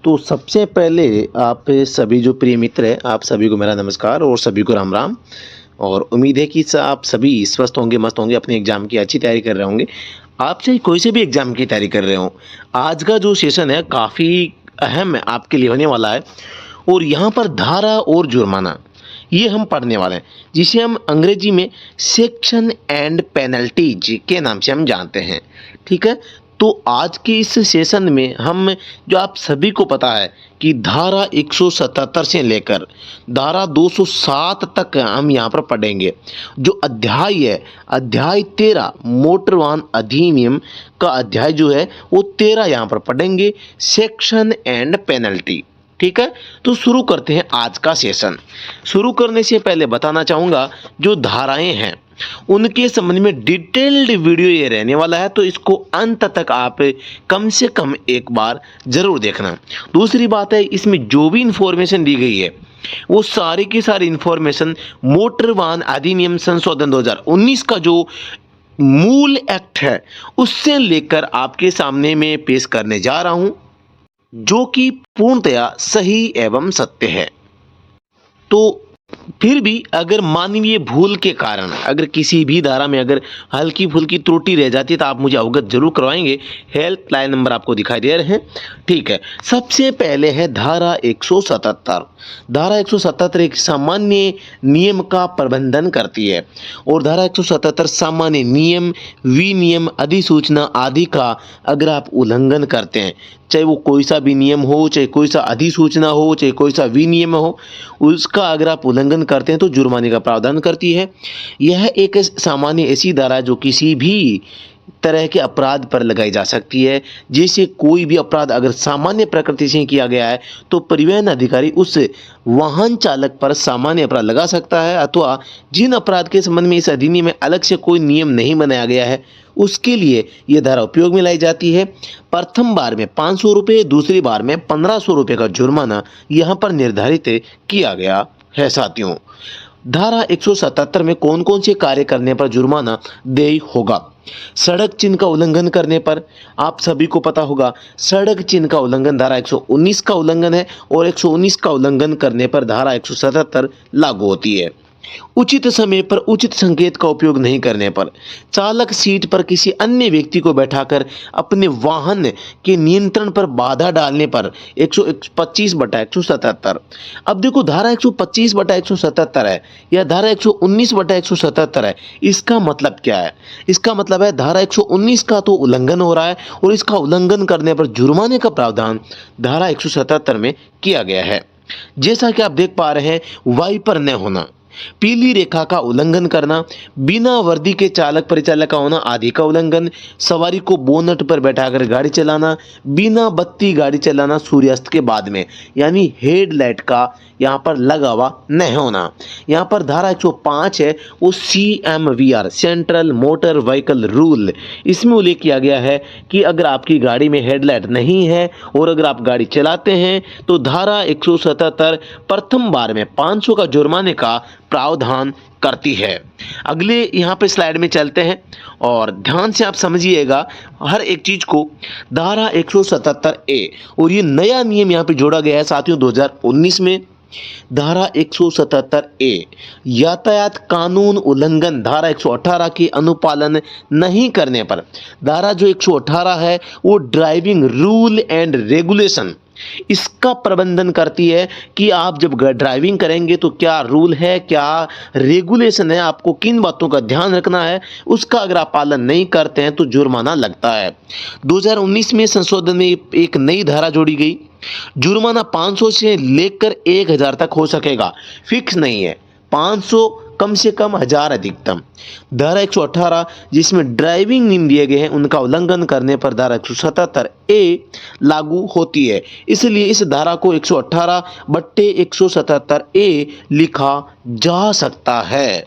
तो सबसे पहले आप सभी जो प्रिय मित्र हैं, आप सभी को मेरा नमस्कार और सभी को राम राम। और उम्मीद है कि आप सभी स्वस्थ होंगे, मस्त होंगे, अपने एग्जाम की अच्छी तैयारी कर रहे होंगे। आप चाहे कोई से भी एग्जाम की तैयारी कर रहे हो, आज का जो सेशन है काफ़ी अहम है, आपके लिए होने वाला है। और यहाँ पर धारा और जुर्माना ये हम पढ़ने वाले हैं, जिसे हम अंग्रेजी में सेक्शन एंड पेनल्टीज के नाम से हम जानते हैं। ठीक है, तो आज के इस सेशन में हम, जो आप सभी को पता है कि धारा 177 से लेकर धारा 207 तक हम यहाँ पर पढ़ेंगे। जो अध्याय है, अध्याय 13 मोटर वाहन अधिनियम का अध्याय जो है वो 13 यहाँ पर पढ़ेंगे, सेक्शन एंड पेनल्टी। ठीक है, तो शुरू करते हैं आज का सेशन। शुरू करने से पहले बताना चाहूँगा, जो धाराएं हैं उनके संबंध में डिटेल्ड वीडियो ये रहने वाला है, तो इसको अंत तक आप कम से कम एक बार जरूर देखना। दूसरी बात है, इसमें जो भी इंफॉर्मेशन दी गई है वो सारी की सारी इंफॉर्मेशन मोटर वाहन अधिनियम संशोधन 2019 का जो मूल एक्ट है उससे लेकर आपके सामने में पेश करने जा रहा हूं, जो कि पूर्णतया सही एवं सत्य है। तो फिर भी अगर मानवीय भूल के कारण अगर किसी भी धारा में अगर हल्की फुल्की त्रुटि रह जाती है तो आप मुझे अवगत जरूर करवाएंगे। हेल्पलाइन नंबर आपको दिखाई दे रहे हैं। ठीक है, सबसे पहले है धारा 177। धारा 177 एक सामान्य नियम का प्रबंधन करती है, और धारा 177 सामान्य नियम, विनियम, अधिसूचना आदि का अगर आप उल्लंघन करते हैं, चाहे वो कोई सा भी नियम हो, चाहे कोई सा अधिसूचना हो, चाहे कोई सा विनियम हो, उसका अगर आप उल्लंघन करते हैं तो जुर्माने का प्रावधान करती है। यह एक सामान्य ऐसी धारा जो किसी भी तरह के अपराध पर लगाई जा सकती है। जैसे कोई भी अपराध अगर सामान्य प्रकृति से किया गया है तो परिवहन अधिकारी उस वाहन चालक पर सामान्य अपराध लगा सकता है, अथवा जिन अपराध के संबंध में इस अधिनियम में अलग से कोई नियम नहीं बनाया गया है उसके लिए यह धारा उपयोग में लाई जाती है। प्रथम बार में 500 रुपये, दूसरी बार में 1500 रुपये का जुर्माना यहाँ पर निर्धारित किया गया है। साथियों, धारा 177 में कौन कौन से कार्य करने पर जुर्माना देय होगा? सड़क चिन्ह का उल्लंघन करने पर, आप सभी को पता होगा सड़क चिन्ह का उल्लंघन धारा 119 का उल्लंघन है, और 119 का उल्लंघन करने पर धारा 177 लागू होती है। उचित समय पर उचित संकेत का उपयोग नहीं करने पर, चालक सीट पर किसी अन्य व्यक्ति को बैठाकर अपने वाहन के नियंत्रण पर बाधा डालने पर 125/177। अब देखो, धारा 125/177 है या धारा 119/177 है, इसका मतलब क्या है? इसका मतलब है धारा 119 का तो उल्लंघन हो रहा है और इसका उल्लंघन करने पर जुर्माने का प्रावधान धारा 177 में किया गया है। जैसा कि आप देख पा रहे हैं, वाइपर न होना, पीली रेखा का उल्लंघन करना, बिना वर्दी के चालक परिचालक का होना आदि का उल्लंघन, सवारी को बोनट पर बैठाकर गाड़ी चलाना, बिना बत्ती गाड़ी चलाना सूर्यास्त के बाद में, यानी हेडलाइट का यहाँ पर लगा हुआ नहीं होना। यहाँ पर धारा 105 है, वो CMVR central motor vehicle rule, इसमें उल्लेख किया गया है कि अगर आपकी गाड़ी में हेडलाइट नहीं है और अगर आप गाड़ी चलाते हैं तो धारा 177 प्रथम बार में 500 का जुर्माने का प्रावधान करती है। अगले यहाँ पे स्लाइड में चलते हैं और ध्यान से आप समझिएगा हर एक चीज को। धारा 177A, और ये नया नियम यहाँ पे जोड़ा गया है साथियों 2019 में। धारा 177A, यातायात कानून उल्लंघन, धारा 118 के अनुपालन नहीं करने पर, धारा जो 118 है वो ड्राइविंग रूल एंड रेगुलेशन, इसका प्रबंधन करती है कि आप जब ड्राइविंग करेंगे तो क्या रूल है, क्या रेगुलेशन है, आपको किन बातों का ध्यान रखना है, उसका अगर आप पालन नहीं करते हैं तो जुर्माना लगता है। 2019 में संशोधन में एक नई धारा जोड़ी गई, जुर्माना 500 से लेकर 1000 तक हो सकेगा, फिक्स नहीं है, 500 कम से कम 1000 अधिकतम। धारा 118 जिसमें ड्राइविंग नियम दिए गए हैं उनका उल्लंघन करने पर धारा 177A लागू होती है। इसलिए इस धारा को 118/177A लिखा जा सकता है।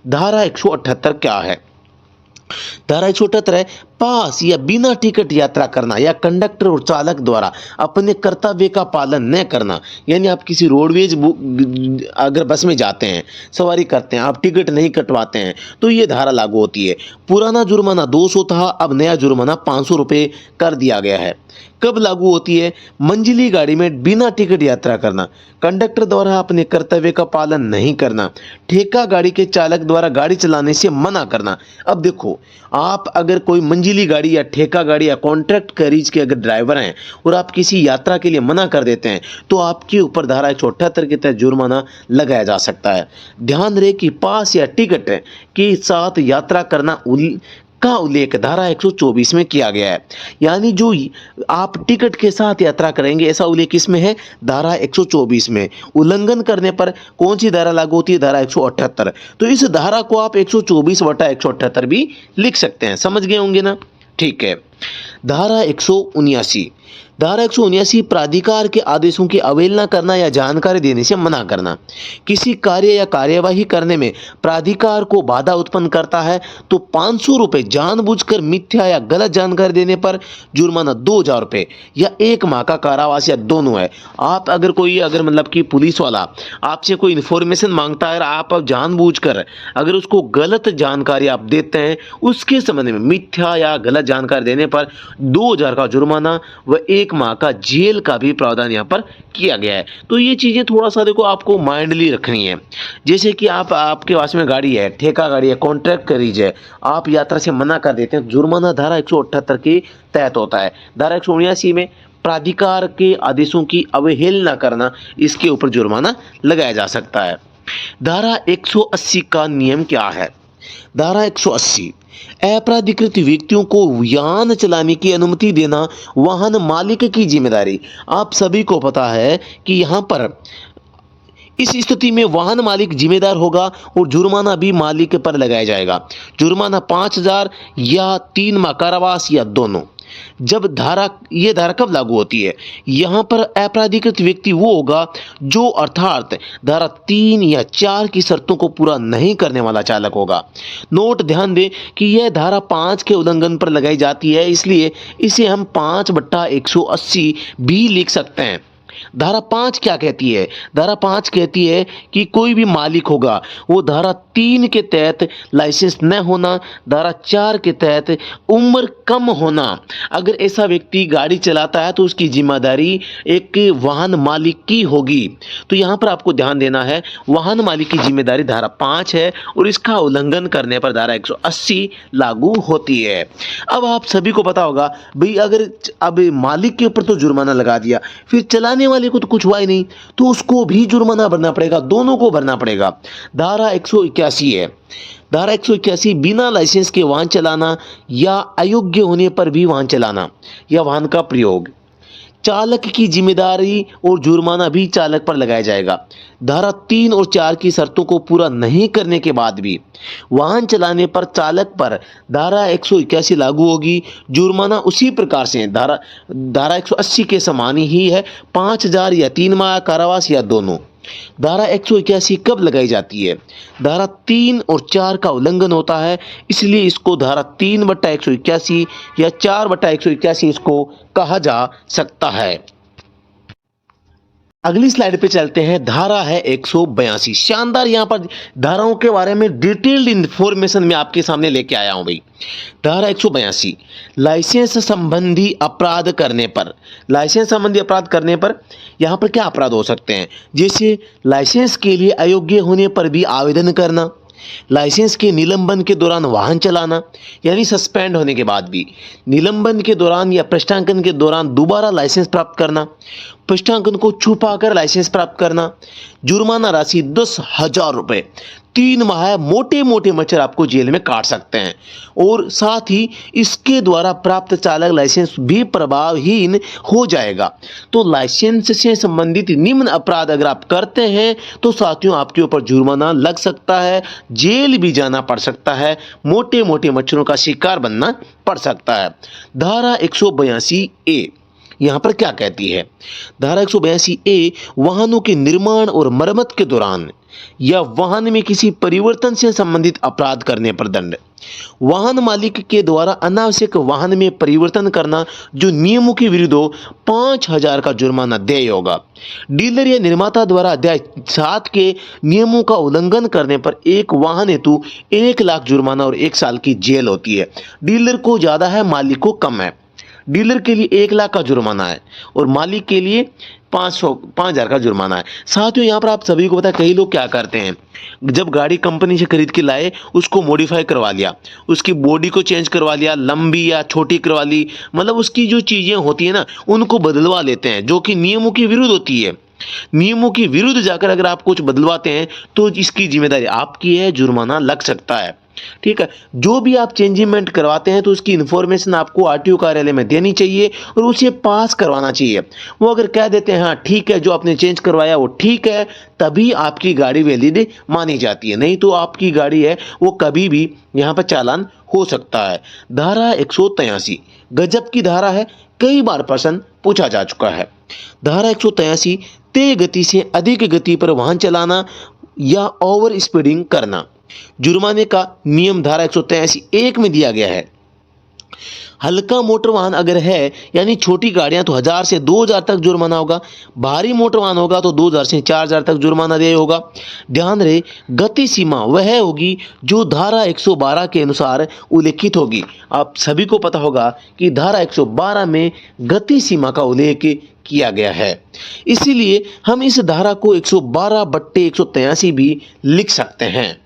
धारा 178 क्या है? धारा 178 है पास या बिना टिकट यात्रा करना या कंडक्टर और चालक द्वारा अपने कर्तव्य का पालन न करना, यानी आप किसी रोडवेज अगर बस में जाते हैं, सवारी करते हैं, आप टिकट नहीं कटवाते हैं तो ये धारा लागू होती है। पुराना जुर्माना 200 था, अब नया जुर्माना 500 रुपये कर दिया गया है। कब लागू होती है? मंजिली गाड़ी में बिना टिकट यात्रा करना, कंडक्टर द्वारा अपने कर्तव्य का पालन नहीं करना, ठेका गाड़ी के चालक द्वारा गाड़ी चलाने से मना करना। अब देखो, आप अगर कोई मंजिली गाड़ी या ठेका गाड़ी या कॉन्ट्रैक्ट कैरिज के अगर ड्राइवर हैं और आप किसी यात्रा के लिए मना कर देते हैं तो आपके ऊपर धारा 178 के तहत जुर्माना लगाया जा सकता है। ध्यान रहे कि पास या टिकट के साथ यात्रा करना का उल्लेख धारा 124 में किया गया है, यानी जो आप टिकट के साथ यात्रा करेंगे ऐसा उल्लेख इसमें है धारा 124 में। उल्लंघन करने पर कौन सी धारा लागू होती है? धारा 178। तो इस धारा को आप 124/178 भी लिख सकते हैं। समझ गए होंगे ना? ठीक है। धारा 179, धारा 179 प्राधिकार के आदेशों की अवहेलना करना या जानकारी देने से मना करना। किसी कार्य या कार्यवाही करने में प्राधिकार को बाधा उत्पन्न करता है तो 500 रुपये जानबूझकर मिथ्या या गलत जानकारी देने पर जुर्माना 2000 रुपये या 1 माह का कारावास या दोनों है। आप अगर मतलब कि पुलिस वाला आपसे कोई इन्फॉर्मेशन मांगता है, आप जानबूझकर अगर उसको गलत जानकारी आप देते हैं, उसके संबंध में मिथ्या या गलत जानकारी देने पर 2000 का जुर्माना व 1 माह का जेल का भी प्रावधान यहाँ पर किया गया है। तो ये चीज़ें थोड़ा सा देखो आपको माइंडली रखनी है। जैसे कि आपके पास में गाड़ी है, ठेका गाड़ी है, कॉन्ट्रैक्ट कैरिज है, आप यात्रा से मना कर देते हैं, जुर्माना धारा 178 के तहत होता है। धारा 179 में प्राधिकार के आदेशों की अवहेलना करना, इसके ऊपर जुर्माना लगाया जा सकता है। धारा 180 का नियम क्या है? धारा 180 अपराधिकृत व्यक्तियों को यान चलाने की अनुमति देना वाहन मालिक की जिम्मेदारी। आप सभी को पता है कि यहाँ पर इस स्थिति में वाहन मालिक जिम्मेदार होगा और जुर्माना भी मालिक पर लगाया जाएगा। जुर्माना 5000 या 3 माह कारावास या दोनों। जब ये धारा कब लागू होती है? यहाँ पर अपराधिकृत व्यक्ति वो होगा जो अर्थात धारा 3 या 4 की शर्तों को पूरा नहीं करने वाला चालक होगा। नोट ध्यान दें कि यह धारा 5 के उल्लंघन पर लगाई जाती है, इसलिए इसे हम 5/180 भी लिख सकते हैं। धारा 5 क्या कहती है? धारा 5 कहती है कि कोई भी मालिक होगा वो धारा 3 के तहत लाइसेंस न होना, धारा 4 के तहत उम्र कम होना। अगर ऐसा व्यक्ति गाड़ी चलाता है तो उसकी जिम्मेदारी एक वाहन मालिक की होगी। तो यहाँ पर आपको ध्यान देना है, वाहन मालिक की जिम्मेदारी धारा 5 है और इसका उल्लंघन करने पर धारा 180 लागू होती है। अब आप सभी को पता होगा भाई, अगर अब मालिक के ऊपर तो जुर्माना लगा दिया, फिर चलाने वाले को तो कुछ हुआ ही नहीं, तो उसको भी जुर्माना भरना पड़ेगा, दोनों को भरना पड़ेगा। धारा 181 है। धारा 181 बिना लाइसेंस के वाहन चलाना या अयोग्य होने पर भी वाहन चलाना या वाहन का प्रयोग, चालक की जिम्मेदारी और जुर्माना भी चालक पर लगाया जाएगा। धारा 3 और 4 की शर्तों को पूरा नहीं करने के बाद भी वाहन चलाने पर चालक पर धारा 181 लागू होगी। जुर्माना उसी प्रकार से धारा 180 के समान ही है, 5000 या 3 माह कारावास या दोनों। धारा 181 कब लगाई जाती है? धारा 3 और 4 का उल्लंघन होता है, इसलिए इसको धारा 3/181 या 4/181 इसको कहा जा सकता है। अगली स्लाइड पे चलते हैं। धारा है 182। शानदार, यहाँ पर धाराओं के बारे में डिटेल्ड इंफॉर्मेशन मैं आपके सामने लेके आया हूं भाई। धारा 182 लाइसेंस संबंधी अपराध करने पर, लाइसेंस संबंधी अपराध करने पर यहाँ पर क्या अपराध हो सकते हैं? जैसे लाइसेंस के लिए अयोग्य होने पर भी आवेदन करना, लाइसेंस के निलंबन के दौरान वाहन चलाना, यानी सस्पेंड होने के बाद भी, निलंबन के दौरान या पृष्ठांकन के दौरान दोबारा लाइसेंस प्राप्त करना, पृष्ठांकन को छुपाकर लाइसेंस प्राप्त करना, जुर्माना राशि 10,000 रुपये, 3 माह मोटे मोटे मच्छर आपको जेल में काट सकते हैं। और साथ ही इसके द्वारा प्राप्त चालक लाइसेंस भी प्रभावहीन हो जाएगा। तो लाइसेंस से संबंधित निम्न अपराध अगर आप करते हैं तो साथियों आपके ऊपर जुर्माना लग सकता है, जेल भी जाना पड़ सकता है, मोटे मोटे मच्छरों का शिकार बनना पड़ सकता है। धारा 182 ए यहाँ पर क्या कहती है? धारा 182 ए वाहनों के निर्माण और मरम्मत के दौरान या वाहन में किसी परिवर्तन से संबंधित अपराध करने पर दंड। वाहन मालिक के द्वारा अनावश्यक वाहन में परिवर्तन करना जो नियमों के विरुद्ध हो 5,000 का जुर्माना देय होगा। डीलर या निर्माता द्वारा अध्याय 7 के नियमों का उल्लंघन करने पर एक वाहन हेतु 1 लाख जुर्माना और 1 साल की जेल होती है। डीलर को ज्यादा है, मालिक को कम है। डीलर के लिए 1 लाख का जुर्माना है और मालिक के लिए 5,000 का जुर्माना है। साथियों, यहाँ पर आप सभी को पता है कई लोग क्या करते हैं, जब गाड़ी कंपनी से खरीद के लाए उसको मॉडिफाई करवा लिया, उसकी बॉडी को चेंज करवा लिया, लंबी या छोटी करवा ली, मतलब उसकी जो चीजें होती है ना उनको बदलवा लेते हैं, जो कि नियमों के विरुद्ध होती है। नियमों के विरुद्ध जाकर अगर आप कुछ बदलवाते हैं तो इसकी जिम्मेदारी आपकी है, जुर्माना लग सकता है। ठीक है, जो भी आप चेंजमेंट करवाते हैं तो उसकी इंफॉर्मेशन आपको आरटीओ कार्यालय में देनी चाहिए और उसे पास करवाना चाहिए। वो अगर कह देते हैं हाँ ठीक है, जो आपने चेंज करवाया वो ठीक है, तभी आपकी गाड़ी वैलिड मानी जाती है, नहीं तो आपकी गाड़ी है वो कभी भी यहाँ पर चालान हो सकता है। धारा 183 गजब की धारा है, कई बार प्रश्न पूछा जा चुका है। धारा 183 तेज गति से अधिक गति पर वाहन चलाना या ओवर स्पीडिंग करना। जुर्माने का नियम धारा 183 एक में दिया गया है। हल्का मोटर वाहन अगर है यानी छोटी गाड़ियां तो 1000 से 2000 तक जुर्माना होगा। भारी मोटर वाहन होगा तो 2000 से 4000 तक जुर्माना देय होगा। ध्यान रहे, गति सीमा वह होगी जो धारा 112 के अनुसार उल्लेखित होगी। आप सभी को पता होगा कि धारा 112 में गति सीमा का उल्लेख किया गया है, इसीलिए हम इस धारा को 112/183 भी लिख सकते हैं।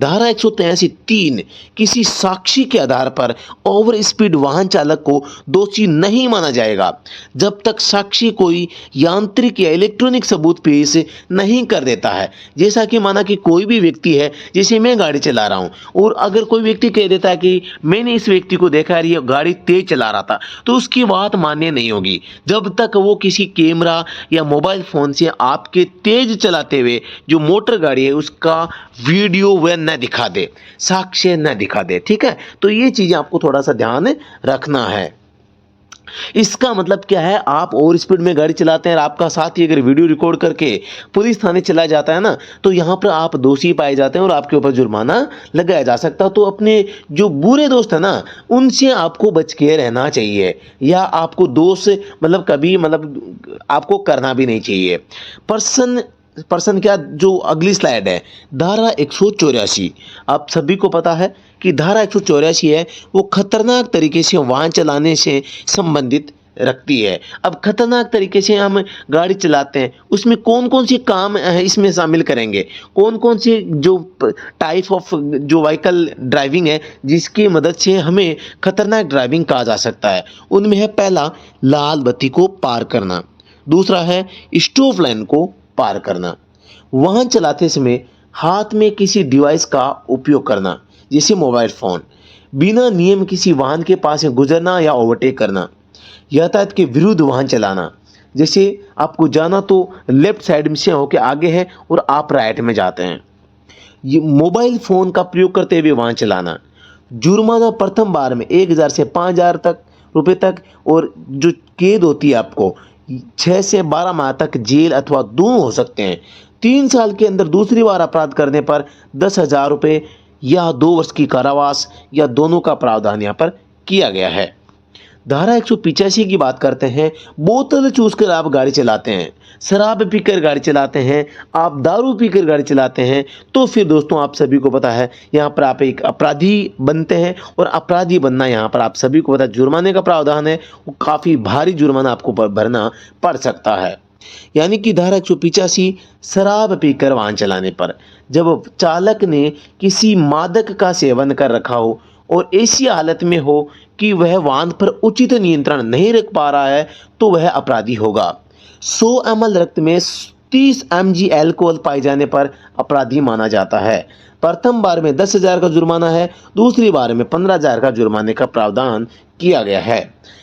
धारा 183(3) किसी साक्षी के आधार पर ओवर स्पीड वाहन चालक को दोषी नहीं माना जाएगा जब तक साक्षी कोई यांत्रिक या इलेक्ट्रॉनिक सबूत पेश नहीं कर देता है। जैसा कि माना कि कोई भी व्यक्ति है, जैसे मैं गाड़ी चला रहा हूं और अगर कोई व्यक्ति कह देता है कि मैंने इस व्यक्ति को देखा है ये गाड़ी तेज चला रहा था, तो उसकी बात मान्य नहीं होगी जब तक वो किसी कैमरा या मोबाइल फोन से आपके तेज चलाते हुए जो मोटर गाड़ी है उसका वीडियो वह न दिखा दे, साक्ष्य न दिखा दे। ठीक है, तो ये चीजें आपको थोड़ा सा ध्यान रखना है। इसका मतलब क्या है, आप ओवर स्पीड में गाड़ी चलाते हैं और आपका साथी अगर वीडियो रिकॉर्ड करके पुलिस थाने चला जाता है ना, तो यहाँ पर आप दोषी पाए जाते हैं और आपके ऊपर जुर्माना लगाया जा सकता है। तो अपने जो बुरे दोस्त है ना उनसे आपको बच के रहना चाहिए, या आपको दोष मतलब कभी मतलब आपको करना भी नहीं चाहिए। पर्सन क्या, जो अगली स्लाइड है धारा 184, आप सभी को पता है कि धारा 184 है वो खतरनाक तरीके से वाहन चलाने से संबंधित रखती है। अब खतरनाक तरीके से हम गाड़ी चलाते हैं उसमें कौन कौन से काम है इसमें शामिल करेंगे, कौन कौन से जो टाइप ऑफ जो व्हीकल ड्राइविंग है जिसकी मदद से हमें खतरनाक ड्राइविंग कहा जा सकता है। उनमें है पहला, लाल बत्ती को पार करना। दूसरा है स्टॉप लाइन को पार करना। वाहन चलाते समय हाथ में किसी डिवाइस का उपयोग करना जैसे मोबाइल फोन, बिना नियम किसी वाहन के पास से गुजरना या ओवरटेक करना। यातायात के विरुद्ध वाहन चलाना, जैसे आपको जाना तो लेफ्ट साइड में से होकर आगे है और आप राइट में जाते हैं। ये मोबाइल फोन का प्रयोग करते हुए वाहन चलाना। जुर्माना प्रथम बार में 1000 से 5000 तक रुपए तक, और जो कैद होती है आपको 6 से 12 माह तक जेल अथवा दोनों हो सकते हैं। 3 साल के अंदर दूसरी बार अपराध करने पर 10,000 रुपये या 2 वर्ष की कारावास या दोनों का प्रावधान यहाँ पर किया गया है। धारा 185 की बात करते हैं। बोतल चूसकर आप गाड़ी चलाते हैं, शराब पीकर गाड़ी चलाते हैं, आप दारू पीकर गाड़ी चलाते हैं, तो फिर दोस्तों आप सभी को पता है यहाँ पर आप एक अपराधी बनते हैं, और अपराधी बनना यहाँ पर आप सभी को पता है जुर्माने का प्रावधान है, वो काफ़ी भारी जुर्माना आपको भरना पड़ सकता है। यानी कि धारा 185 शराब पीकर वाहन चलाने पर, जब चालक ने किसी मादक का सेवन कर रखा हो और ऐसी हालत में हो कि वह वाहन पर उचित नियंत्रण नहीं रख पा रहा है, तो वह अपराधी होगा। 100 ml रक्त में 30 mg अल्कोहल पाए जाने पर अपराधी माना जाता है। प्रथम बार में 10,000 का जुर्माना है, दूसरी बार में 15,000 का जुर्माने का प्रावधान किया गया है।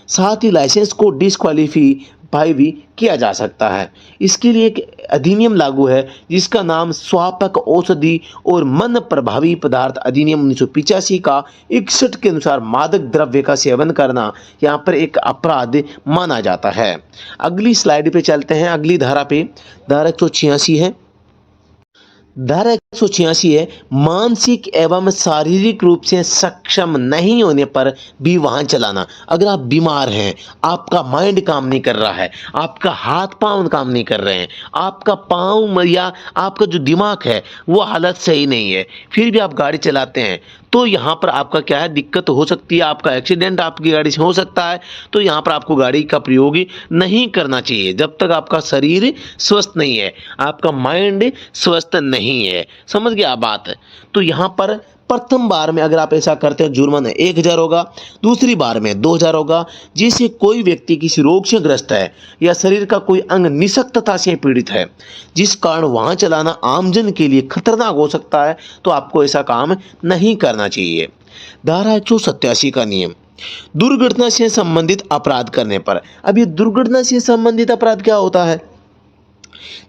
साथ ही लाइसेंस को डिस्क्वालीफाई सफाई भी किया जा सकता है। इसके लिए एक अधिनियम लागू है जिसका नाम स्वापक औषधि और मन प्रभावी पदार्थ अधिनियम 1985 का 61 के अनुसार मादक द्रव्य का सेवन करना यहाँ पर एक अपराध माना जाता है। अगली स्लाइड पे चलते हैं, अगली धारा पे, धारा 186 है। धारा 186 है, मानसिक एवं शारीरिक रूप से सक्षम नहीं होने पर भी वाहन चलाना। अगर आप बीमार हैं, आपका माइंड काम नहीं कर रहा है, आपका हाथ पांव काम नहीं कर रहे हैं, आपका पांव या आपका जो दिमाग है वो हालत सही नहीं है, फिर भी आप गाड़ी चलाते हैं, तो यहाँ पर आपका क्या है, दिक्कत हो सकती है, आपका एक्सीडेंट आपकी गाड़ी से हो सकता है। तो यहाँ पर आपको गाड़ी का प्रयोग नहीं करना चाहिए जब तक आपका शरीर स्वस्थ नहीं है, आपका माइंड स्वस्थ नहीं है। समझ गया बात? तो यहाँ पर प्रथम बार में अगर आप ऐसा करते हैं जुर्माना 1000 होगा, दूसरी बार में 2000 होगा। जैसे कोई व्यक्ति किसी रोग से ग्रस्त है या शरीर का कोई अंग निशक्तता से पीड़ित है जिस कारण वाहन चलाना आमजन के लिए खतरनाक हो सकता है, तो आपको ऐसा काम नहीं करना चाहिए। धारा 187 का नियम, दुर्घटना से संबंधित अपराध करने पर। अब ये दुर्घटना से संबंधित अपराध क्या होता है?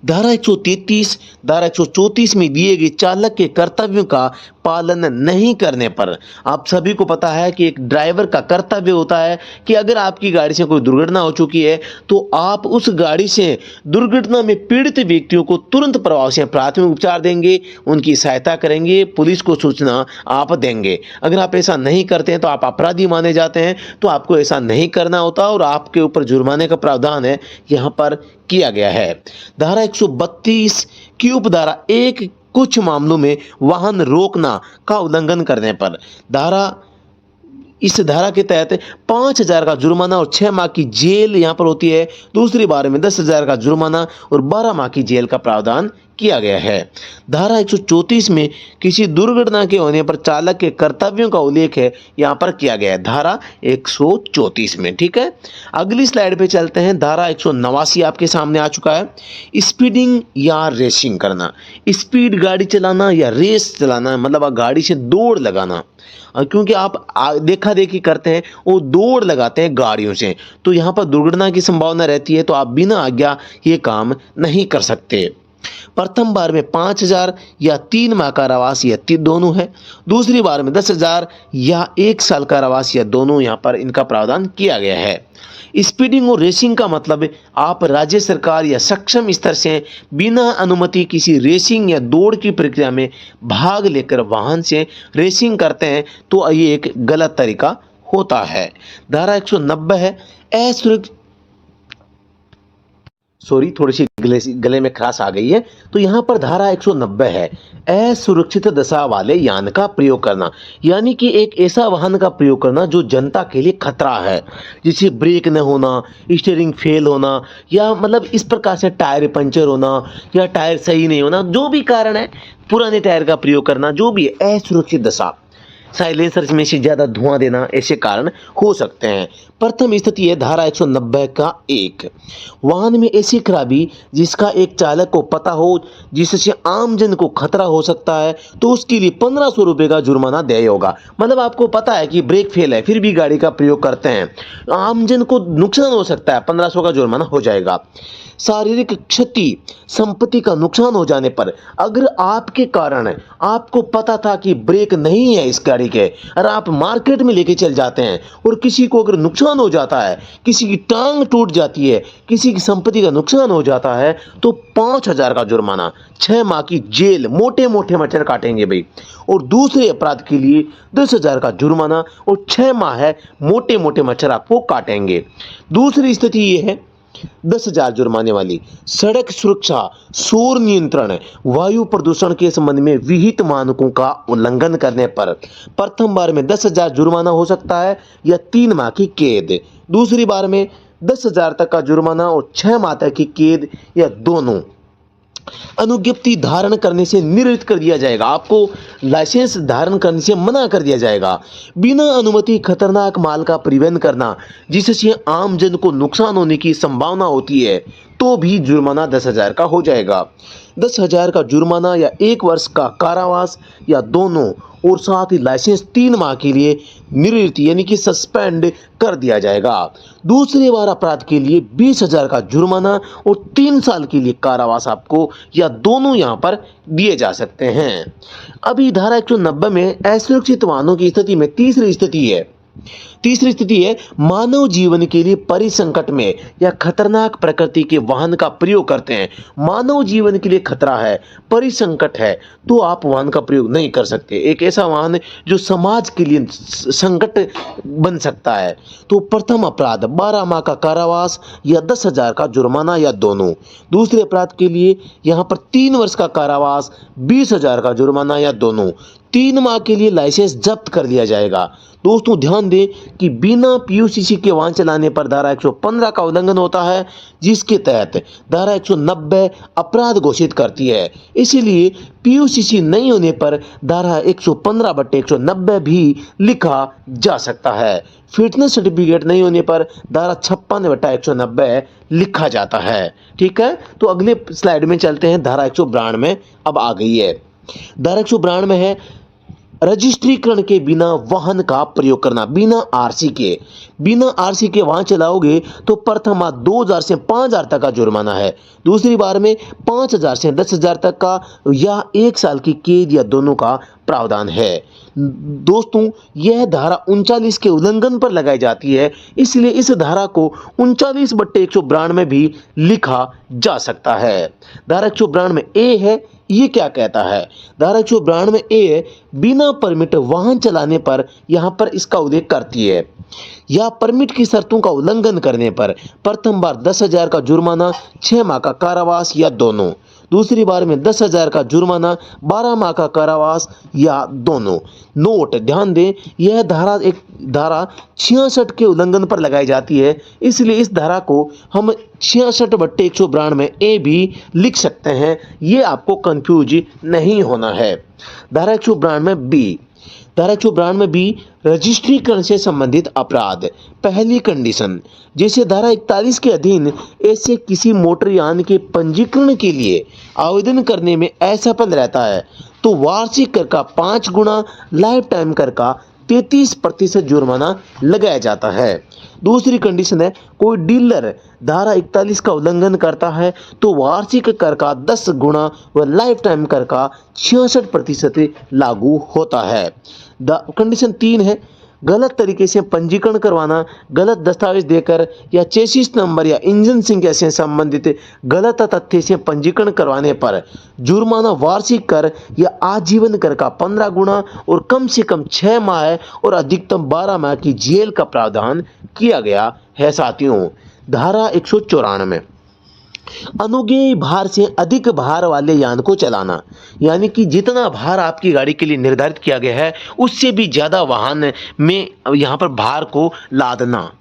धारा 133, धारा 134 में दिए गए चालक के कर्तव्यों का पालन नहीं करने पर। आप सभी को पता है कि एक ड्राइवर का कर्तव्य होता है कि अगर आपकी गाड़ी से कोई दुर्घटना हो चुकी है तो आप उस गाड़ी से दुर्घटना में पीड़ित व्यक्तियों को तुरंत प्रभाव से प्राथमिक उपचार देंगे, उनकी सहायता करेंगे, पुलिस को सूचना आप देंगे। अगर आप ऐसा नहीं करते हैं तो आप अपराधी माने जाते हैं। तो आपको ऐसा नहीं करना होता और आपके ऊपर जुर्माने का प्रावधान है यहाँ पर किया गया है। धारा 132 की उपधारा 1 कुछ मामलों में वाहन रोकना का उल्लंघन करने पर। इस धारा के तहत 5000 का जुर्माना और 6 माह की जेल यहाँ पर होती है। दूसरी बार में 10,000 का जुर्माना और 12 माह की जेल का प्रावधान किया गया है। धारा 134 में किसी दुर्घटना के होने पर चालक के कर्तव्यों का उल्लेख है यहाँ पर किया गया है, धारा 134 में। ठीक है, अगली स्लाइड पे चलते हैं। धारा 189 आपके सामने आ चुका है। स्पीडिंग या रेसिंग करना, स्पीड गाड़ी चलाना या रेस चलाना, मतलब गाड़ी से दौड़ लगाना। क्योंकि आप देखा देखी करते हैं, वो दौड़ लगाते हैं गाड़ियों से, तो यहाँ पर दुर्घटना की संभावना रहती है। तो आप बिना आज्ञा ये काम नहीं कर सकते। प्रथम बार में 5000 या 3 माह कारावास या दोनों है। दूसरी बार में 10,000 या 1 साल कारावास या दोनों यहाँ पर इनका प्रावधान किया गया है। स्पीडिंग और रेसिंग का मतलब आप राज्य सरकार या सक्षम स्तर से बिना अनुमति किसी रेसिंग या दौड़ की प्रक्रिया में भाग लेकर वाहन से रेसिंग करते हैं, तो ये एक गलत तरीका होता है। धारा 190 है, थोड़ी सी गले में खराश आ गई है। तो यहाँ पर धारा 190 है, असुरक्षित दशा वाले यान का प्रयोग करना, यानी कि एक ऐसा वाहन का प्रयोग करना जो जनता के लिए खतरा है, जैसे ब्रेक न होना, स्टीयरिंग फेल होना, या मतलब इस प्रकार से टायर पंचर होना या टायर सही नहीं होना, जो भी कारण है, पुराने टायर का प्रयोग करना, जो भी असुरक्षित दशा, साइलेंसर में से ज्यादा धुआं देना, ऐसे कारण हो सकते हैं। प्रथम स्थिति है धारा 190 का 1, वाहन में ऐसी खराबी जिसका एक चालक को पता हो जिससे आमजन को खतरा हो सकता है, तो उसके लिए 1500 रुपये का जुर्माना देय होगा। मतलब आपको पता है कि ब्रेक फेल है, फिर भी गाड़ी का प्रयोग करते हैं, आमजन को नुकसान हो सकता है, 1500 का जुर्माना हो जाएगा। शारीरिक क्षति, संपत्ति का नुकसान हो जाने पर, अगर आपके कारण आपको पता था कि ब्रेक नहीं है इस गाड़ी के, और आप मार्केट में लेके चल जाते हैं और किसी को अगर नुकसान हो जाता है, किसी की टांग टूट जाती है, किसी की संपत्ति का नुकसान हो जाता है, तो 5000 का जुर्माना, 6 माह की जेल, मोटे मोटे मच्छर काटेंगे भाई। और दूसरे अपराध के लिए 10,000 का जुर्माना और 6 माह है मोटे मोटे मच्छर आपको काटेंगे। दूसरी स्थिति ये है 10,000 जुर्माने वाली, सड़क सुरक्षा, शोर नियंत्रण, वायु प्रदूषण के संबंध में विहित मानकों का उल्लंघन करने पर प्रथम बार में 10,000 जुर्माना हो सकता है या 3 माह की कैद। दूसरी बार में 10,000 तक का जुर्माना और 6 माह तक की कैद या दोनों। अनुज्ञप्ति धारण करने से निरस्त कर दिया जाएगा, आपको लाइसेंस धारण करने से मना कर दिया जाएगा। बिना अनुमति खतरनाक माल का परिवहन करना जिससे आम जन को नुकसान होने की संभावना होती है, तो भी जुर्माना 10,000 का हो जाएगा। 10,000 का जुर्माना या 1 वर्ष का कारावास या दोनों, और साथ ही लाइसेंस 3 माह के लिए निरस्त यानी कि सस्पेंड कर दिया जाएगा। दूसरी बार अपराध के लिए 20,000 का जुर्माना और 3 साल के लिए कारावास आपको या दोनों यहाँ पर दिए जा सकते हैं। अभी धारा 190 में असुरक्षित वाहनों की स्थिति में तीसरी स्थिति है मानव जीवन के लिए परिसंकट में या खतरनाक प्रकृति के वाहन का प्रयोग करते हैं। मानव जीवन के लिए खतरा है, परिसंकट है, तो आप वाहन का प्रयोग नहीं कर सकते। एक ऐसा वाहन जो समाज के लिए संकट बन सकता है। तो प्रथम अपराध 12 माह का कारावास या 10,000 का जुर्माना या दोनों। दूसरे अपराध के लिए यहाँ पर 3 वर्ष का कारावास, 20,000 का जुर्माना या दोनों। 3 माह के लिए लाइसेंस जब्त कर लिया जाएगा। दोस्तों ध्यान दें कि बिना पीयूसीसी के वाहन चलाने पर धारा 115 का उल्लंघन होता है, जिसके तहत धारा 190 अपराध घोषित करती है। इसीलिए पीयूसीसी नहीं होने पर धारा 115/190 भी लिखा जा सकता है। फिटनेस सर्टिफिकेट नहीं होने पर धारा 56/190 लिखा जाता है। ठीक है, तो अगले स्लाइड में चलते हैं। धारा 192 अब आ गई है। धारा 192 है रजिस्ट्रीकरण के बिना वाहन का प्रयोग करना। बिना आरसी के वाहन चलाओगे तो प्रथम 2,000 से 5,000 तक का जुर्माना है। दूसरी बार में 5,000 से 10,000 तक का या 1 साल की कैद या दोनों का प्रावधान है। दोस्तों यह धारा 39 के उल्लंघन पर लगाई जाती है, इसलिए इस धारा को 39/192 भी लिखा जा सकता है। धारा 192 ए है, ये क्या कहता है? धारा 192 ए बिना परमिट वाहन चलाने पर यहाँ पर इसका उल्लेख करती है, या परमिट की शर्तों का उल्लंघन करने पर प्रथम बार 10,000 का जुर्माना, 6 माह का कारावास या दोनों। दूसरी बार में 10,000 का जुर्माना, 12 माह का कारावास या दोनों। नोट ध्यान दें, यह धारा 66 के उल्लंघन पर लगाई जाती है, इसलिए इस धारा को हम 66/192 ए भी लिख सकते हैं। ये आपको कंफ्यूज नहीं होना है। धारा 192 बी रजिस्ट्रीकरण से संबंधित अपराध। पहली कंडीशन, जैसे धारा 41 के अधीन ऐसे किसी मोटर यान के पंजीकरण के लिए आवेदन करने में असफल रहता है तो वार्षिक कर का 5 गुना, लाइफ टाइम कर का 33% जुर्माना लगाया जाता है। दूसरी कंडीशन है, कोई डीलर धारा 41 का उल्लंघन करता है तो वार्षिक कर का 10 गुना व लाइफ टाइम कर का 66% लागू होता है। कंडीशन 3 है, गलत तरीके से पंजीकरण करवाना, गलत दस्तावेज देकर या चेसिस नंबर या इंजन संख्या से संबंधित गलत तथ्य से पंजीकरण करवाने पर जुर्माना वार्षिक कर या आजीवन कर का 15 गुना और कम से कम 6 माह और अधिकतम 12 माह की जेल का प्रावधान किया गया है। साथियों धारा 194 अनुज्ञेय भार से अधिक भार वाले यान को चलाना, यानी कि जितना भार आपकी गाड़ी के लिए निर्धारित किया गया है उससे भी ज्यादा वाहन में यहाँ पर भार को लादना।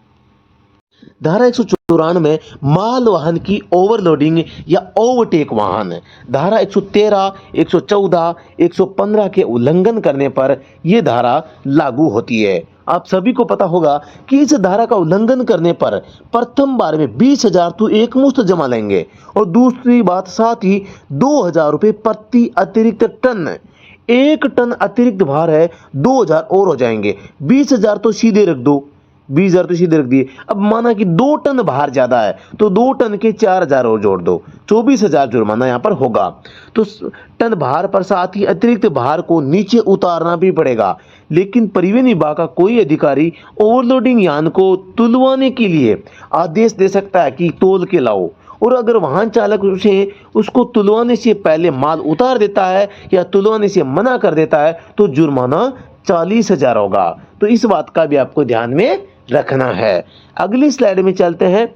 धारा 194 माल वाहन की ओवरलोडिंग या ओवरटेक वाहन। धारा 113, 114, 115 के उल्लंघन करने पर यह धारा लागू होती है। आप सभी को पता होगा कि इस धारा का उल्लंघन करने पर प्रथम बार में 20,000 तो एक मुश्त जमा लेंगे, और दूसरी बात साथ ही 2,000 रुपये प्रति अतिरिक्त टन। 1 टन अतिरिक्त भार है, 2,000 और हो जाएंगे। 20,000 तो सीधे रख दो, 20,000 तो सीधे रख दिए। अब माना कि 2 टन भार ज्यादा है तो 2 टन के 4,000 और जोड़ दो, 24,000 जुर्माना यहाँ पर होगा। तो टन भार पर साथ ही अतिरिक्त भार को नीचे उतारना भी पड़ेगा। लेकिन परिवहन विभाग का कोई अधिकारी ओवरलोडिंग यान को तुलवाने के लिए आदेश दे सकता है कि तोल के लाओ, और अगर वाहन चालक उसको तुलवाने से पहले माल उतार देता है या तुलवाने से मना कर देता है तो जुर्माना 40,000 होगा। तो इस बात का भी आपको ध्यान में रखना है। अगली स्लाइड में चलते हैं।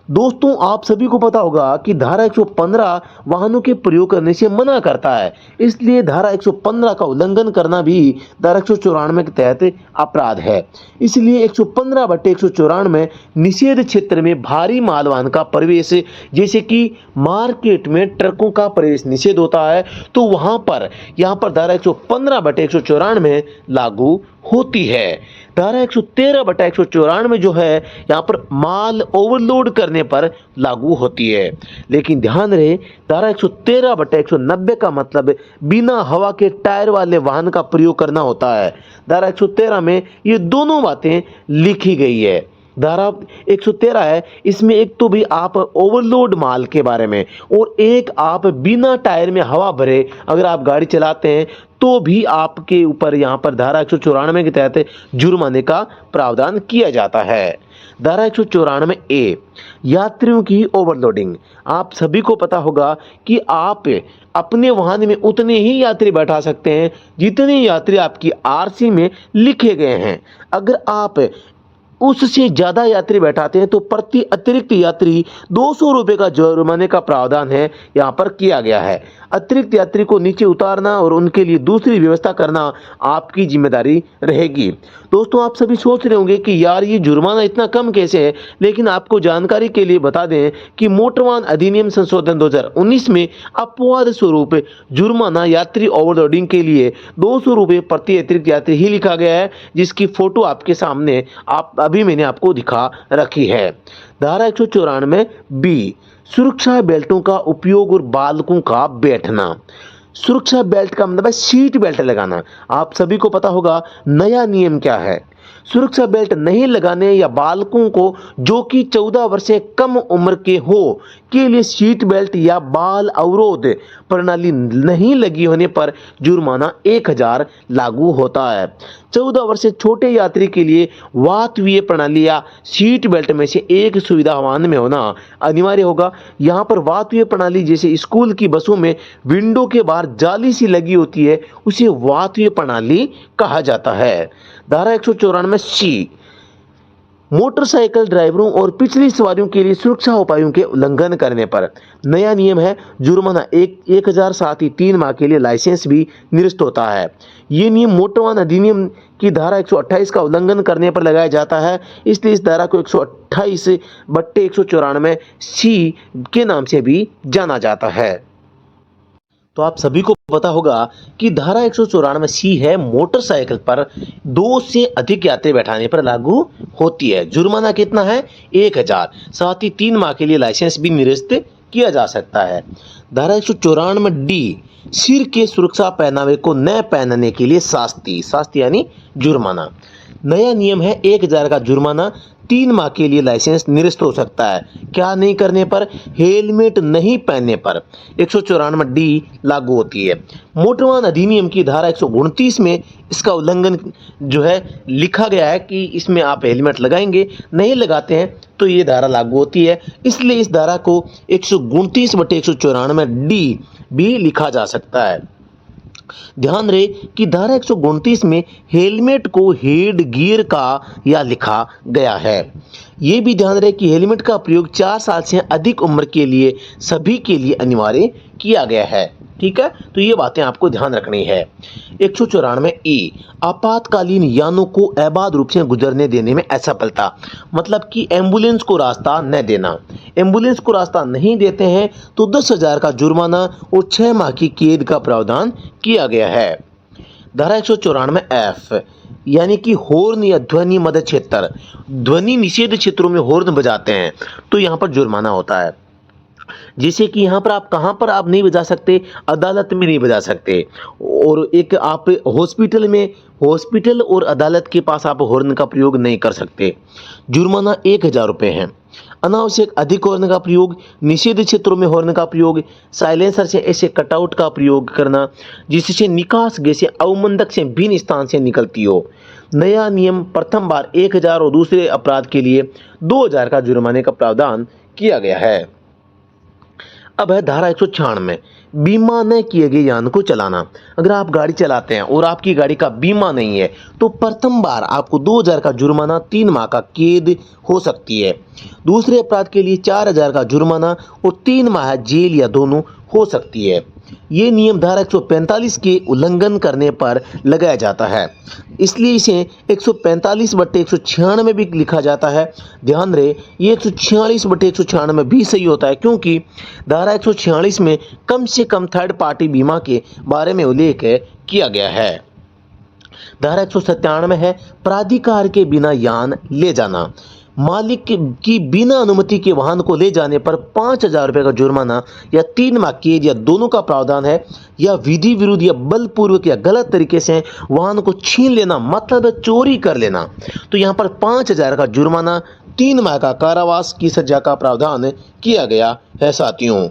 दोस्तों आप सभी को पता होगा कि धारा 115 वाहनों के प्रयोग करने से मना करता है, इसलिए धारा 115 का उल्लंघन करना भी धारा 194 के तहत अपराध है। इसलिए 115/194 निषेध क्षेत्र में भारी मालवाहन का प्रवेश, जैसे कि मार्केट में ट्रकों का प्रवेश निषेध होता है, तो वहां पर यहाँ पर धारा 115/194 लागू होती है। धारा 113/194 जो है यहाँ पर माल ओवरलोड करने पर लागू होती है। लेकिन ध्यान रहे, धारा 113/190 का मतलब बिना हवा के टायर वाले वाहन का प्रयोग करना होता है। धारा 113 में ये दोनों बातें लिखी गई है। धारा 113 है, इसमें एक तो भी आप ओवरलोड माल के बारे में, और एक आप बिना टायर में हवा भरे अगर आप गाड़ी चलाते हैं तो भी आपके ऊपर यहाँ पर धारा 194 के तहत जुर्माने का प्रावधान किया जाता है। धारा 194 ए, यात्रियों की ओवरलोडिंग। आप सभी को पता होगा कि आप अपने वाहन में उतने ही यात्री बैठा सकते हैं जितने यात्री आपकी आरसी में लिखे गए हैं। अगर आप उससे ज़्यादा यात्री बैठाते हैं तो प्रति अतिरिक्त यात्री 200 रुपये का जुर्माने का प्रावधान है यहाँ पर किया गया है। अतिरिक्त यात्री को नीचे उतारना और उनके लिए दूसरी व्यवस्था करना आपकी जिम्मेदारी रहेगी। दोस्तों, आप सभी सोच रहे होंगे कि यार ये जुर्माना इतना कम कैसे है, लेकिन आपको जानकारी के लिए बता दें कि मोटर वाहन अधिनियम संशोधन 2019 में अपवाद स्वरूप जुर्माना यात्री ओवरलोडिंग के लिए 200 रुपये प्रति अतिरिक्त यात्री ही लिखा गया है, जिसकी फोटो आपके सामने अभी मैंने आपको दिखा रखी है। धारा 194 बी, सुरक्षा बेल्टों का उपयोग और बालकों का बैठना। सुरक्षा बेल्ट का मतलब है सीट बेल्ट लगाना। आप सभी को पता होगा नया नियम क्या है। सुरक्षा बेल्ट नहीं लगाने या बालकों को जो कि 14 वर्ष से कम उम्र के हो के लिए सीट बेल्ट या बाल अवरोध प्रणाली नहीं लगी होने पर जुर्माना 1000 लागू होता है। 14 वर्ष से छोटे यात्री के लिए वातवीय प्रणाली या सीट बेल्ट में से एक सुविधा वाहन में होना अनिवार्य होगा। यहाँ पर वातवीय प्रणाली जैसे स्कूल की बसों में विंडो के बाहर जाली सी लगी होती है, उसे वातवीय प्रणाली कहा जाता है। धारा 194 सी, मोटरसाइकिल ड्राइवरों और पिछली सवारियों के लिए सुरक्षा उपायों के उल्लंघन करने पर नया नियम है, जुर्माना 1000, साथ ही 3 माह के लिए लाइसेंस भी निरस्त होता है। ये नियम मोटर वाहन अधिनियम की धारा 128 का उल्लंघन करने पर लगाया जाता है, इसलिए इस धारा को 128/194 सी के नाम से भी जाना जाता है। तो आप सभी को पता होगा कि धारा 194 सी है, मोटरसाइकिल पर 2 से अधिक यात्री बैठाने पर लागू होती है। जुर्माना कितना है? 1000, साथ ही 3 माह के लिए लाइसेंस भी निरस्त किया जा सकता है। धारा 194 डी, सिर के सुरक्षा पहनावे को न पहनने के लिए शास्ति यानी जुर्माना। नया नियम है, 1000 का जुर्माना, 3 माह के लिए लाइसेंस निरस्त हो सकता है। क्या नहीं करने पर? हेलमेट नहीं पहनने पर 194 डी लागू होती है। मोटर वाहन अधिनियम की धारा 129 में इसका उल्लंघन जो है लिखा गया है कि इसमें आप हेलमेट लगाएंगे, नहीं लगाते हैं तो ये धारा लागू होती है, इसलिए इस धारा को 129/194 डी भी लिखा जा सकता है। ध्यान रहे कि धारा 129 में हेलमेट को हेड गियर का या लिखा गया है। ये भी ध्यान रहे कि हेलमेट का प्रयोग 4 साल से अधिक उम्र के लिए सभी के लिए अनिवार्य किया गया है। ठीक है, तो ये बातें आपको ध्यान रखनी है। 194 ई, आपातकालीन यानों को अबाध रूप से गुजरने देने में असफलता, मतलब कि एम्बुलेंस को रास्ता न देना। एम्बुलेंस को रास्ता नहीं देते हैं तो 10,000 का जुर्माना और 6 माह की कैद का प्रावधान किया गया है। धारा 194 एफ, यानी कि हॉर्न या ध्वनि मद क्षेत्र, ध्वनि निषेध क्षेत्रों में हॉर्न बजाते हैं तो यहाँ पर जुर्माना होता है। जैसे कि यहाँ पर आप कहाँ पर आप नहीं बजा सकते? अदालत में नहीं बजा सकते, और एक आप हॉस्पिटल और अदालत के पास आप हॉर्न का प्रयोग नहीं कर सकते। जुर्माना 1000 रुपये है। अनावश्यक अधिक हॉर्न का प्रयोग, निषेध क्षेत्रों में हॉर्न का प्रयोग, साइलेंसर से ऐसे कटआउट का प्रयोग करना जिससे निकास गैसें अवमंदक से भिन्न स्थान से निकलती हो। नया नियम प्रथम बार 1000 और दूसरे अपराध के लिए 2000 का जुर्माने का प्रावधान किया गया है। अब है धारा 196, बीमा न किए गए यान को चलाना। अगर आप गाड़ी चलाते हैं और आपकी गाड़ी का बीमा नहीं है तो प्रथम बार आपको 2000 का जुर्माना, 3 माह का कैद हो सकती है। दूसरे अपराध के लिए 4000 का जुर्माना और 3 माह जेल या दोनों हो सकती है। ये नियम धारा 145 के उल्लंघन करने पर लगाया जाता है, इसलिए इसे 145/196 भी लिखा जाता है। ध्यान रहे, ये 146/196 भी सही होता है, क्योंकि धारा 146 में कम से कम थर्ड पार्टी बीमा के बारे में उल्लेख किया गया है। धारा 197 है प्राधिकार के बिना यान ले जाना। मालिक की बिना अनुमति के वाहन को ले जाने पर 5,000 रुपये का जुर्माना या 3 माह कैद या दोनों का प्रावधान है। या विधि विरुद्ध या बलपूर्वक या गलत तरीके से वाहन को छीन लेना मतलब चोरी कर लेना, तो यहाँ पर 5,000 का जुर्माना, 3 माह का कारावास की सजा का प्रावधान किया गया है साथियों।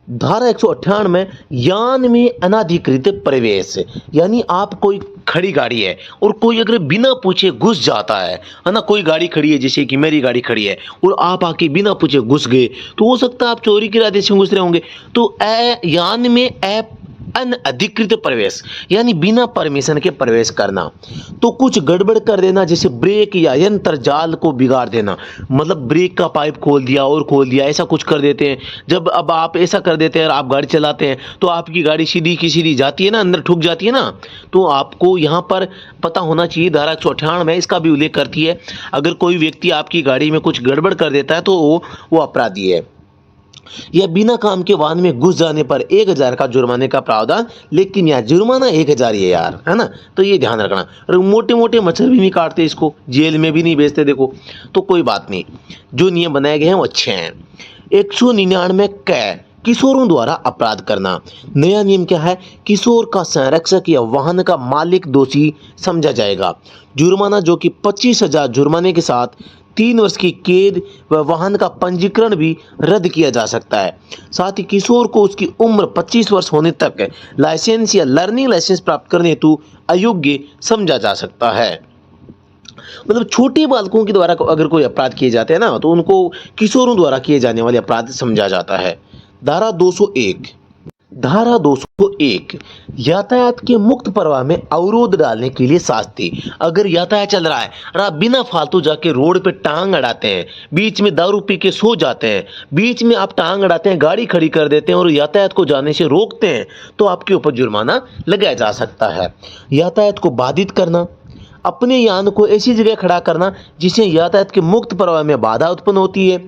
धारा 198 में यान में अनाधिकृत प्रवेश, यानी आप कोई खड़ी गाड़ी है और कोई अगर बिना पूछे घुस जाता है ना, कोई गाड़ी खड़ी है जैसे कि मेरी गाड़ी खड़ी है और आप आके बिना पूछे घुस गए, तो हो सकता है आप चोरी के इरादे से घुस रहे होंगे। तो यान में अनधिकृत प्रवेश यानी बिना परमिशन के प्रवेश करना, तो कुछ गड़बड़ कर देना जैसे ब्रेक या यंत्र जाल को बिगाड़ देना, मतलब ब्रेक का पाइप खोल दिया और खोल दिया, ऐसा कुछ कर देते हैं। जब अब आप ऐसा कर देते हैं और आप गाड़ी चलाते हैं तो आपकी गाड़ी सीधी की सीधी जाती है ना, अंदर ठुक जाती है ना, तो आपको यहाँ पर पता होना चाहिए धारा 198 में इसका भी उल्लेख करती है। अगर कोई व्यक्ति आपकी गाड़ी में कुछ गड़बड़ कर देता है तो वो अपराधी है। या बिना काम के वाहन में घुस जाने पर 1,000 का जुर्माने का प्रावधान, लेकिन यहाँ जुर्माना 1,000 ही है यार, है ना, तो ये ध्यान रखना। और मोटे मोटे मच्छर भी नहीं काटते इसको, जेल में भी नहीं भेजते देखो, तो कोई बात नहीं, जो नियम बनाए गए हैं वो अच्छे हैं। 199 कै किशोरों द्वारा अपराध करना। नया नियम क्या है? किशोर का संरक्षक या वाहन का मालिक दोषी समझा जाएगा। जुर्माना जो कि 25,000 जुर्माने के साथ 3 वर्ष की कैद व वाहन का पंजीकरण भी रद्द किया जा सकता है। साथ ही किशोर को उसकी उम्र 25 वर्ष होने तक लाइसेंस या लर्निंग लाइसेंस प्राप्त करने हेतु अयोग्य समझा जा सकता है। मतलब छोटे बालकों के द्वारा अगर कोई अपराध किए जाते हैं ना, तो उनको किशोरों द्वारा किए जाने वाले अपराध समझा जाता है। धारा 201 यातायात के मुक्त प्रवाह में अवरोध डालने के लिए शास्ति। अगर यातायात चल रहा है और आप बिना फालतू जाके रोड पे टांग अड़ाते हैं, बीच में दारू पी के सो जाते हैं, बीच में आप टांग अड़ाते हैं, गाड़ी खड़ी कर देते हैं और यातायात को जाने से रोकते हैं, तो आपके ऊपर जुर्माना लगाया जा सकता है। यातायात को बाधित करना, अपने यान को ऐसी जगह खड़ा करना जिससे यातायात के मुक्त प्रवाह में बाधा उत्पन्न होती है,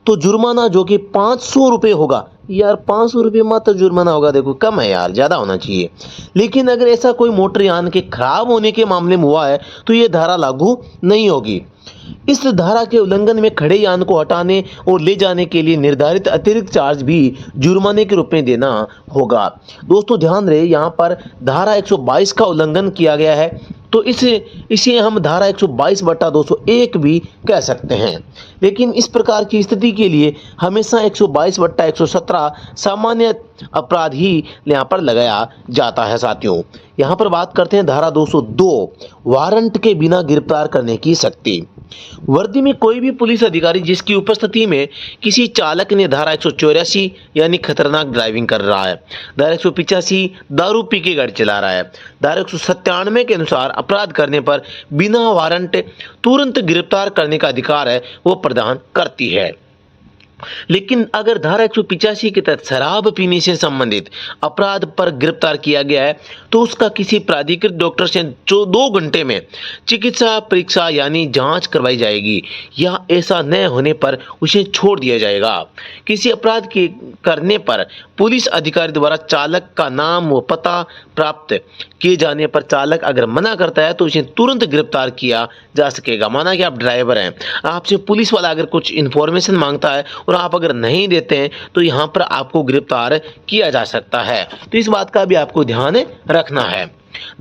तो जुर्माना जो कि 500 रुपये होगा। यार 500 रुपये मात्र जुर्माना होगा, देखो कम है यार, ज़्यादा होना चाहिए। लेकिन अगर ऐसा कोई मोटर यान के खराब होने के मामले में हुआ है तो ये धारा लागू नहीं होगी। इस धारा के उल्लंघन में खड़े यान को हटाने और ले जाने के लिए निर्धारित अतिरिक्त चार्ज भी जुर्माने के रूप में देना होगा। दोस्तों ध्यान रहे, यहाँ पर धारा 122 का उल्लंघन किया गया है, तो इसे हम धारा 122/201 भी कह सकते हैं। लेकिन इस प्रकार की स्थिति के लिए हमेशा 122/117 सामान्य अपराध ही यहाँ पर लगाया जाता है साथियों। यहाँ पर बात करते हैं धारा 202 वारंट के बिना गिरफ्तार करने की शक्ति। वर्दी में कोई भी पुलिस अधिकारी जिसकी उपस्थिति में किसी चालक ने धारा 184 यानी खतरनाक ड्राइविंग कर रहा है, धारा 185 दारू पी के गाड़ी चला रहा है, धारा 197 के अनुसार अपराध करने पर बिना वारंट तुरंत गिरफ्तार करने का अधिकार है वो प्रदान करती है। लेकिन अगर धारा 185 के तहत शराब पीने से संबंधित अपराध पर गिरफ्तार किया गया है तो उसका किसी प्राधिकृत डॉक्टर से 2 घंटे में चिकित्सा परीक्षा यानी जांच करवाई जाएगी, या ऐसा न होने पर उसे छोड़ दिया जाएगा। किसी अपराध के करने पर पुलिस अधिकारी द्वारा चालक का नाम व पता प्राप्त किए जाने पर चालक अगर मना करता है तो उसे तुरंत गिरफ्तार किया जा सकेगा। माना कि आप ड्राइवर हैं, आपसे पुलिस वाला अगर कुछ इन्फॉर्मेशन मांगता है और आप अगर नहीं देते हैं तो यहाँ पर आपको गिरफ्तार किया जा सकता है, तो इस बात का भी आपको ध्यान रखना है।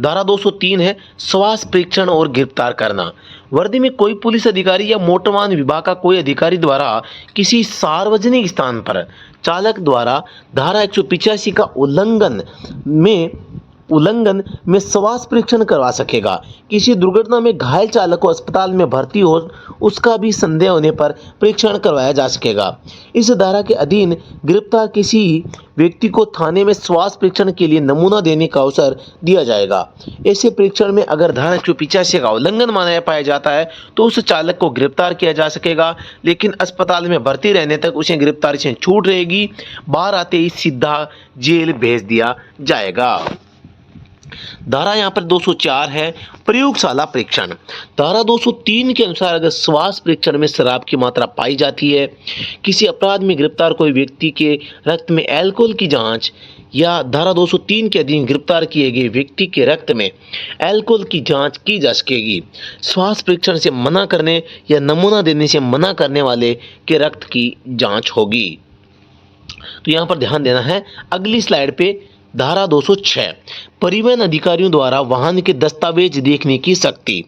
धारा 203 है स्वास्थ्य परीक्षण और गिरफ्तार करना। वर्दी में कोई पुलिस अधिकारी या मोटर वाहन विभाग का कोई अधिकारी द्वारा किसी सार्वजनिक स्थान पर चालक द्वारा धारा 185 का उल्लंघन में स्वास्थ्य परीक्षण करवा सकेगा। किसी दुर्घटना में घायल चालक को अस्पताल में भर्ती हो उसका भी संदेह होने पर परीक्षण करवाया जा सकेगा। इस धारा के अधीन गिरफ्तार किसी व्यक्ति को थाने में स्वास्थ्य परीक्षण के लिए नमूना देने का अवसर दिया जाएगा। ऐसे परीक्षण में अगर धारा 185 का उल्लंघन माना पाया जाता है तो उस चालक को गिरफ्तार किया जा सकेगा, लेकिन अस्पताल में भर्ती रहने तक उसे गिरफ्तारी से छूट रहेगी। बाहर आते ही सीधा जेल भेज दिया जाएगा। धारा यहाँ पर 204 है प्रयोगशाला परीक्षण। धारा 203 के अनुसार अगर स्वास्थ्य परीक्षण में शराब की मात्रा पाई जाती है, किसी अपराध में गिरफ्तार कोई व्यक्ति के रक्त में अल्कोहल की जांच या धारा 203 के अधीन गिरफ्तार किए गए व्यक्ति के रक्त में अल्कोहल की जांच की जा सकेगी। स्वास्थ्य परीक्षण से मना करने या नमूना देने से मना करने वाले के रक्त की जांच होगी। तो यहाँ पर ध्यान देना है। अगली स्लाइड पे धारा 206 परिवहन अधिकारियों द्वारा वाहन के दस्तावेज देखने की शक्ति।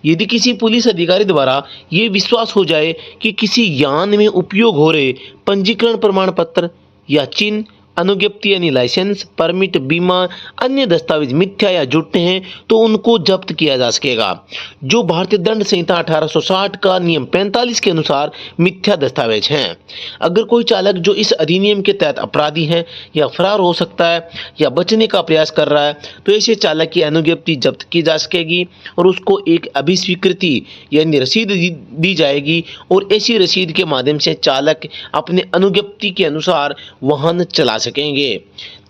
यदि किसी पुलिस अधिकारी द्वारा ये विश्वास हो जाए कि किसी यान में उपयोग हो रहे पंजीकरण प्रमाण पत्र या चिन्ह, अनुज्ञप्ति यानी लाइसेंस, परमिट, बीमा, अन्य दस्तावेज मिथ्या या झूठे हैं तो उनको जब्त किया जा सकेगा, जो भारतीय दंड संहिता 1860 का नियम 45 के अनुसार मिथ्या दस्तावेज हैं। अगर कोई चालक जो इस अधिनियम के तहत अपराधी है या फरार हो सकता है या बचने का प्रयास कर रहा है तो ऐसे चालक की अनुज्ञप्ति जब्त की जा सकेगी और उसको एक अभिस्वीकृति यानी रसीद दी जाएगी और ऐसी रसीद के माध्यम से चालक अपने अनुज्ञप्ति के अनुसार वाहन चला सकेंगे।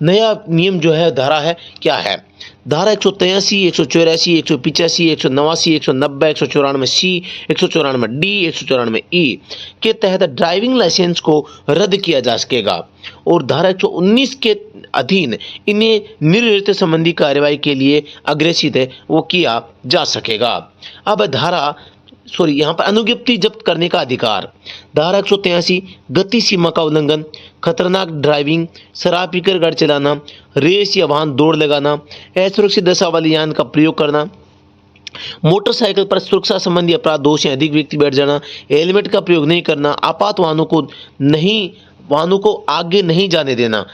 नया नियम जो है धारा है क्या है? धारा 183, 184, 185, 189, 190, 194C, 194D, 194E के तहत ड्राइविंग लाइसेंस को रद्द किया जा सकेगा और धारा 119 के अधीन इन्हें निर्वृत्त संबंधी कार्रवाई के लिए अग्रेसित है वो किया जा सकेगा। अब यहाँ पर अनुज्ञप्ति जब्त करने का अधिकार। धारा 183 गति सीमा का उल्लंघन, खतरनाक ड्राइविंग, शराब पीकर गाड़ी चलाना, रेस या वाहन दौड़ लगाना, असुरक्षित दशा वाले यान का प्रयोग करना, मोटरसाइकिल पर सुरक्षा संबंधी अपराध, 2 से अधिक व्यक्ति बैठ जाना, हेलमेट का प्रयोग नहीं करना, आपात वाहनों को आगे नहीं जाने देना।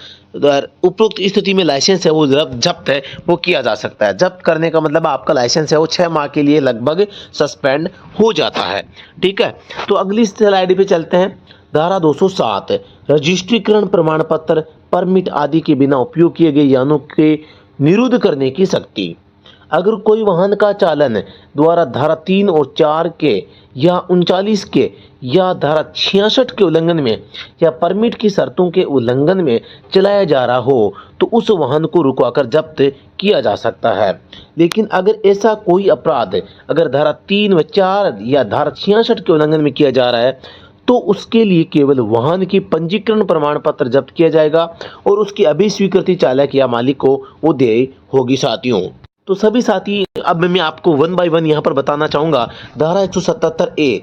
उपरोक्त स्थिति में लाइसेंस है वो जब्त है वो किया जा सकता है। जब्त करने का मतलब आपका लाइसेंस है वो 6 माह के लिए लगभग सस्पेंड हो जाता है। ठीक है, तो अगली स्लाइड पे चलते हैं। धारा 207 रजिस्ट्रीकरण प्रमाण पत्र, परमिट आदि के बिना उपयोग किए गए यानों के निरुद्ध करने की शक्ति। अगर कोई वाहन का चालन द्वारा धारा 3 और 4 के या 39 के या धारा 66 के उल्लंघन में या परमिट की शर्तों के उल्लंघन में चलाया जा रहा हो तो उस वाहन को रुकवाकर जब्त किया जा सकता है। लेकिन अगर ऐसा कोई अपराध अगर धारा 3 व 4 या धारा 66 के उल्लंघन में किया जा रहा है तो उसके लिए केवल वाहन की पंजीकरण प्रमाण पत्र जब्त किया जाएगा और उसकी अभिस्वीकृति चालक या मालिक को वो दे होगी। साथियों, तो सभी साथी अब मैं आपको 1 बाय 1 यहाँ पर बताना चाहूँगा। धारा 177A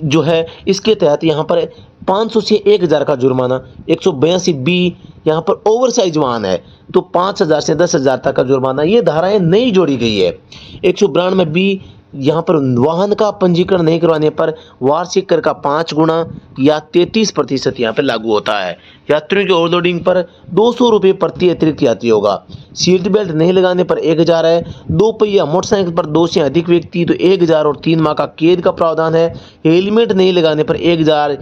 जो है इसके तहत यहाँ पर 500 से 1000 का जुर्माना, 182B यहाँ पर ओवरसाइज वाहन है तो 5000 से 10,000 तक का जुर्माना। ये धाराएं नई जोड़ी गई है। 192B यहाँ पर वाहन का पंजीकरण नहीं करवाने पर वार्षिक कर का 5 गुना या 33% यहाँ पर लागू होता है। यात्रियों की ओवरलोडिंग पर 200 रुपये प्रति अतिरिक्त यात्री होगा। सीट बेल्ट नहीं लगाने पर 1000 है। 2 पहिया मोटरसाइकिल पर 2 से अधिक व्यक्ति तो 1000 और 3 माह का कैद का प्रावधान है। हेलमेट नहीं लगाने पर 1000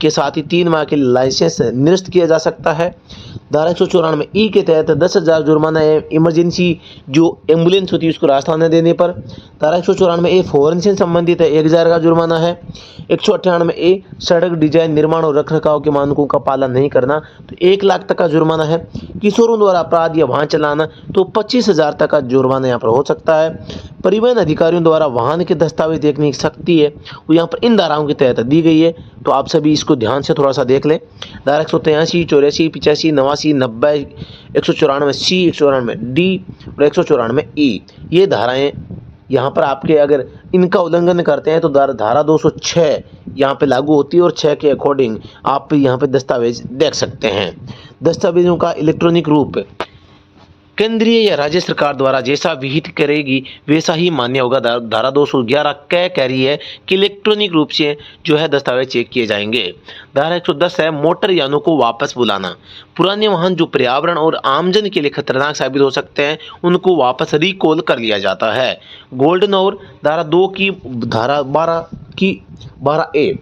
के साथ ही 3 माह के लिए लाइसेंस निरस्त किया जा सकता है। धारा 194E के तहत 10,000 जुर्माना है इमरजेंसी जो एम्बुलेंस होती है उसको रास्ता न देने पर। धारा 194A फॉरेन से संबंधित है, 1000 का जुर्माना है। 198A सड़क डिजाइन, निर्माण और रखरखाव के मानकों का पालन नहीं करना तो 1 लाख तक का जुर्माना है। किशोरों द्वारा अपराध या वाहन चलाना तो 25,000 तक का जुर्माना यहाँ पर हो सकता है। परिवहन अधिकारियों द्वारा वाहन के दस्तावेज देखने की शक्ति है वो यहाँ पर इन धाराओं के तहत दी गई है, तो आप सभी इसको ध्यान से थोड़ा सा देख लें। धारा 183, 84, 85, 89, 90, 194C, 194D और 194E ये धाराएं यहाँ पर आपके अगर इनका उल्लंघन करते हैं तो धारा 206 यहाँ पे लागू होती है और 6 के अकॉर्डिंग आप यहाँ पे दस्तावेज देख सकते हैं। दस्तावेजों का इलेक्ट्रॉनिक रूप केंद्रीय या राज्य सरकार द्वारा जैसा विहित करेगी वैसा ही मान्य होगा। धारा 211 कह रही है कि इलेक्ट्रॉनिक रूप से जो है दस्तावेज चेक किए जाएंगे। धारा 110 है मोटर यानों को वापस बुलाना। पुराने वाहन जो पर्यावरण और आमजन के लिए खतरनाक साबित हो सकते हैं उनको वापस रिकॉल कर लिया जाता है। गोल्डन आवर धारा 2 की धारा 12A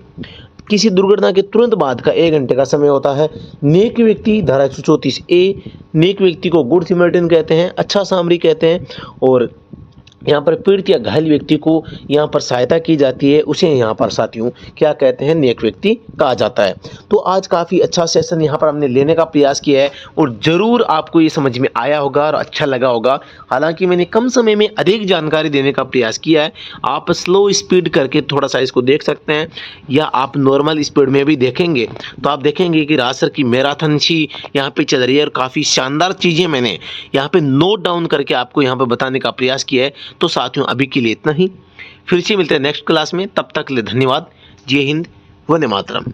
किसी दुर्घटना के तुरंत बाद का 1 घंटे का समय होता है। नेक व्यक्ति धारा 134A नेक व्यक्ति को गुड सिमरिटन कहते हैं, अच्छा सामरी कहते हैं। और यहाँ पर पीड़ित या घायल व्यक्ति को यहाँ पर सहायता की जाती है, उसे यहाँ पर साथियों क्या कहते हैं, नेक व्यक्ति कहा जाता है। तो आज काफ़ी अच्छा सेशन यहाँ पर हमने लेने का प्रयास किया है और ज़रूर आपको ये समझ में आया होगा और अच्छा लगा होगा। हालांकि मैंने कम समय में अधिक जानकारी देने का प्रयास किया है। आप स्लो स्पीड करके थोड़ा सा इसको देख सकते हैं या आप नॉर्मल स्पीड में भी देखेंगे तो आप देखेंगे कि राज सर की मैराथन सी यहाँ पे चल रही है और काफ़ी शानदार चीज़ें मैंने यहाँ पे नोट डाउन करके आपको यहाँ पे बताने का प्रयास किया है। तो साथियों अभी के लिए इतना ही, फिर से मिलते हैं नेक्स्ट क्लास में, तब तक के लिए धन्यवाद। जय हिंद, वंदे मातरम।